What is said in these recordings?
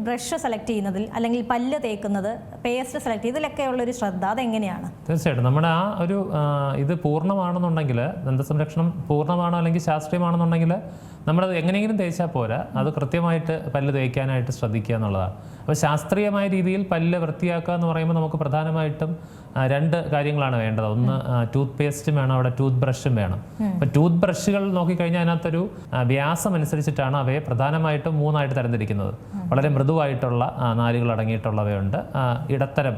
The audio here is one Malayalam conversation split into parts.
ബ്രഷ് സെലക്ട് ചെയ്യുന്നതിൽ അല്ലെങ്കിൽ പല്ല് തേക്കുന്നത്, പേസ്റ്റ് സെലക്ട് ഇതിലൊക്കെയുള്ളൊരു ശ്രദ്ധ അതെങ്ങനെയാണ്? തീർച്ചയായിട്ടും നമ്മുടെ ആ ഒരു ഇത് പൂർണ്ണമാണെന്നുണ്ടെങ്കിൽ, ദന്തസംരക്ഷണം പൂർണ്ണമാണോ അല്ലെങ്കിൽ ശാസ്ത്രീയമാണെന്നുണ്ടെങ്കിൽ നമ്മളത് എങ്ങനെയെങ്കിലും തേച്ചാൽ പോരാ, അത് കൃത്യമായിട്ട് പല്ല് തേക്കാനായിട്ട് ശ്രദ്ധിക്കുക എന്നുള്ളതാണ്. അപ്പോൾ ശാസ്ത്രീയമായ രീതിയിൽ പല്ല് വൃത്തിയാക്കുക എന്ന് പറയുമ്പോൾ നമുക്ക് പ്രധാനമായിട്ടും രണ്ട് കാര്യങ്ങളാണ് വേണ്ടത്. ഒന്ന് ടൂത്ത് പേസ്റ്റും വേണം, അവിടെ ടൂത്ത് ബ്രഷും വേണം. അപ്പോൾ ടൂത്ത് ബ്രഷുകൾ നോക്കിക്കഴിഞ്ഞാൽ അതിനകത്തൊരു വ്യാസം അനുസരിച്ചിട്ടാണ് അവയെ പ്രധാനമായിട്ടും മൂന്നായിട്ട് തരംതിരിക്കുന്നത്. വളരെ മൃദുവായിട്ടുള്ള നാരുകൾ അടങ്ങിയിട്ടുള്ളവയുണ്ട്, ഇടത്തരം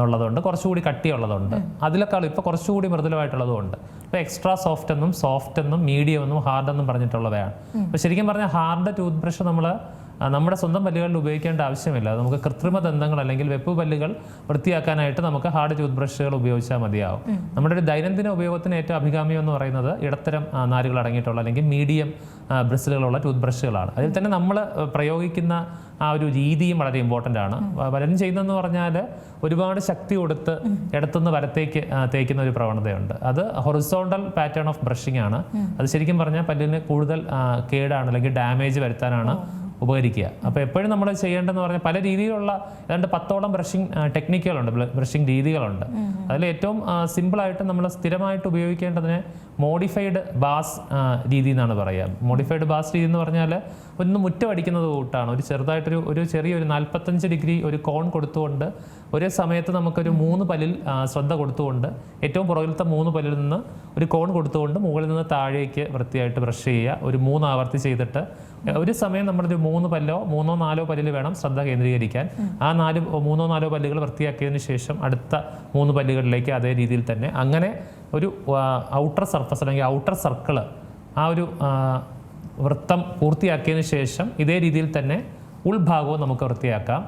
ഉള്ളതുണ്ട്, കുറച്ചുകൂടി കട്ടിയുള്ളതുണ്ട്, അതിലേക്കാളും ഇപ്പോൾ കുറച്ചുകൂടി മൃദുലമായിട്ടുള്ളതുമുണ്ട്. ഇപ്പോൾ എക്സ്ട്രാ സോഫ്റ്റ് എന്നും മീഡിയം എന്നും ഹാർഡ് എന്നും പറഞ്ഞിട്ടുള്ളവയാണ്. അപ്പോൾ ശരിക്കും പറഞ്ഞാൽ ഹാർഡ് ടൂത്ത് ബ്രഷ് നമ്മൾ നമ്മുടെ സ്വന്തം പല്ലുകളിൽ ഉപയോഗിക്കേണ്ട ആവശ്യമില്ല. നമുക്ക് കൃത്രിമ ദന്തങ്ങൾ അല്ലെങ്കിൽ വെപ്പ് പല്ലുകൾ വൃത്തിയാക്കാനായിട്ട് നമുക്ക് ഹാർഡ് ടൂത്ത് ബ്രഷുകൾ ഉപയോഗിച്ചാൽ മതിയാവും. നമ്മുടെ ഒരു ദൈനംദിന ഉപയോഗത്തിന് ഏറ്റവും അഭികാമ്യം എന്ന് പറയുന്നത് ഇടത്തരം നാരുകൾ അടങ്ങിയിട്ടുള്ള അല്ലെങ്കിൽ മീഡിയം ബ്രിസിലുകളുള്ള ടൂത്ത് ബ്രഷുകളാണ്. അതിൽ തന്നെ നമ്മൾ പ്രയോഗിക്കുന്ന ആ ഒരു രീതിയും വളരെ ഇമ്പോർട്ടൻ്റ് ആണ്. പലരും ചെയ്യുന്നതെന്ന് പറഞ്ഞാൽ ഒരുപാട് ശക്തി കൊടുത്ത് ഇടത്തുനിന്ന് വലത്തേക്ക് തേക്കുന്ന ഒരു പ്രവണതയുണ്ട്. അത് ഹൊറിസോണ്ടൽ പാറ്റേൺ ഓഫ് ബ്രഷിംഗ് ആണ്. അത് ശരിക്കും പറഞ്ഞാൽ പല്ലിന് കൂടുതൽ കേടാണ് അല്ലെങ്കിൽ ഡാമേജ് വരുത്താനാണ് ഉപകരിക്കുക. അപ്പോൾ എപ്പോഴും നമ്മൾ ചെയ്യേണ്ടതെന്ന് പറഞ്ഞാൽ പല രീതിയിലുള്ള ഏതാണ്ട് 10ഓളം ബ്രഷിംഗ് ടെക്നിക്കുകളുണ്ട്, ബ്രഷിംഗ് രീതികളുണ്ട്. അതിൽ ഏറ്റവും സിമ്പിളായിട്ട് നമ്മൾ സ്ഥിരമായിട്ട് ഉപയോഗിക്കേണ്ടതിന് മോഡിഫൈഡ് ബാസ് രീതി എന്നാണ് പറയുക. മോഡിഫൈഡ് ബാസ് രീതി എന്ന് പറഞ്ഞാൽ ഒന്ന് മുറ്റമടിക്കുന്നത് കൂട്ടാണ്. ഒരു ചെറിയൊരു 45 ഡിഗ്രി ഒരു കോൺ കൊടുത്തുകൊണ്ട് ഒരേ സമയത്ത് നമുക്കൊരു 3 പല്ലിൽ ശ്രദ്ധ കൊടുത്തുകൊണ്ട് ഏറ്റവും പുറകിലത്തെ 3 പല്ലിൽ നിന്ന് ഒരു കോൺ കൊടുത്തുകൊണ്ട് മുകളിൽ നിന്ന് താഴേക്ക് വൃത്തിയായിട്ട് ബ്രഷ് ചെയ്യുക. ഒരു 3 ആവർത്തി ചെയ്തിട്ട് ഒരു സമയം നമ്മളൊരു 3 പല്ലോ 3ഓ 4ഓ പല്ലിൽ വേണം ശ്രദ്ധ കേന്ദ്രീകരിക്കാൻ. ആ 3ഓ 4ഓ പല്ലുകൾ വൃത്തിയാക്കിയതിന് ശേഷം അടുത്ത 3 പല്ലുകളിലേക്ക് അതേ രീതിയിൽ തന്നെ അങ്ങനെ ഒരു ഔട്ടർ സർഫസ് അല്ലെങ്കിൽ ഔട്ടർ സർക്കിള് ആ ഒരു വൃത്തം പൂർത്തിയാക്കിയതിന് ശേഷം ഇതേ രീതിയിൽ തന്നെ ഉൾഭാഗവും നമുക്ക് വൃത്തിയാക്കാം.